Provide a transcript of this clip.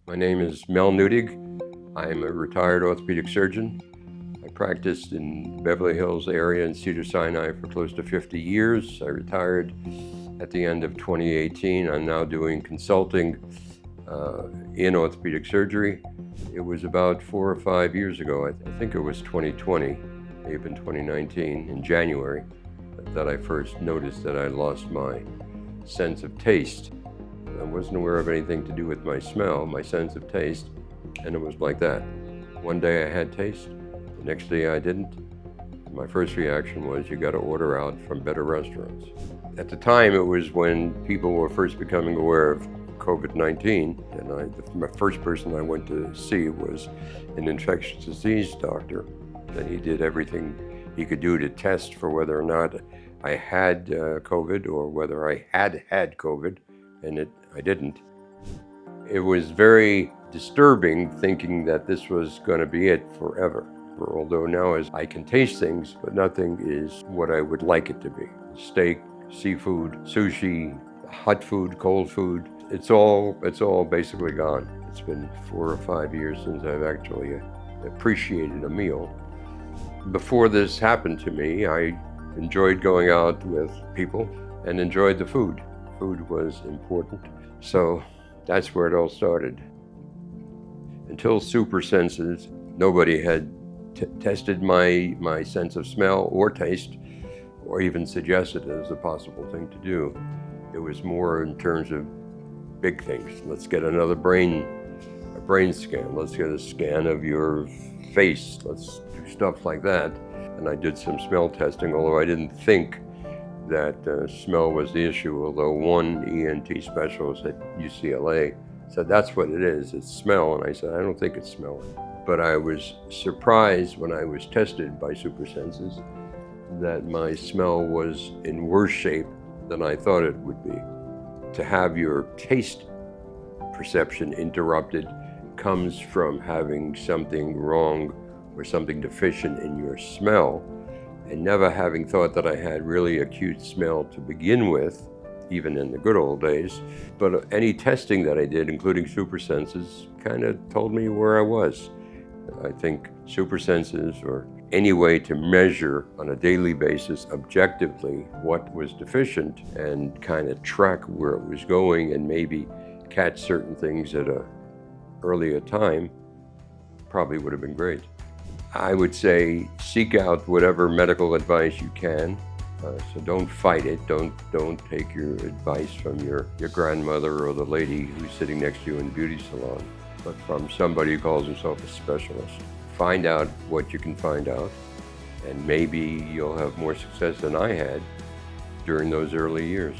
My name is Mel Nutig. I am a retired orthopedic surgeon. I practiced in the Beverly Hills area in Cedars-Sinai for close to 50 years. I retired at the end of 2018. I'm now doing consulting in orthopedic surgery. It was about 4 or 5 years ago, I think it was 2020, maybe in 2019, in January, that I first noticed that I lost my sense of taste. I wasn't aware of anything to do with my smell, my sense of taste, and it was like that. One day I had taste, the next day I didn't. My first reaction was, you got to order out from better restaurants. At the time, it was when people were first becoming aware of COVID-19, and my first person I went to see was an infectious disease doctor, and he did everything he could do to test for whether or not I had COVID or whether I had COVID, and I didn't. It was very disturbing thinking that this was going to be it forever. Although now I can taste things, but nothing is what I would like it to be. Steak, seafood, sushi, hot food, cold food, it's all basically gone. It's been 4 or 5 years since I've actually appreciated a meal. Before this happened to me, I enjoyed going out with people and enjoyed the food. Food was important, so that's where it all started. Until Super Senses, nobody had tested my sense of smell or taste, or even suggested it as a possible thing to do. It was more in terms of big things. Let's get a brain scan. Let's get a scan of your face. Let's do stuff like that. And I did some smell testing, although I didn't think that smell was the issue, although one ENT specialist at UCLA said that's what it is, it's smell. And I said, I don't think it's smell. But I was surprised when I was tested by Super Senses that my smell was in worse shape than I thought it would be. To have your taste perception interrupted comes from having something wrong or something deficient in your smell, and never having thought that I had really acute smell to begin with, even in the good old days. But any testing that I did, including Super Senses, kind of told me where I was. I think Super Senses, or any way to measure on a daily basis objectively what was deficient and kind of track where it was going and maybe catch certain things at an earlier time, probably would have been great. I would say seek out whatever medical advice you can. So don't fight it. Don't take your advice from your grandmother or the lady who's sitting next to you in a beauty salon, but from somebody who calls himself a specialist. Find out what you can find out, and maybe you'll have more success than I had during those early years.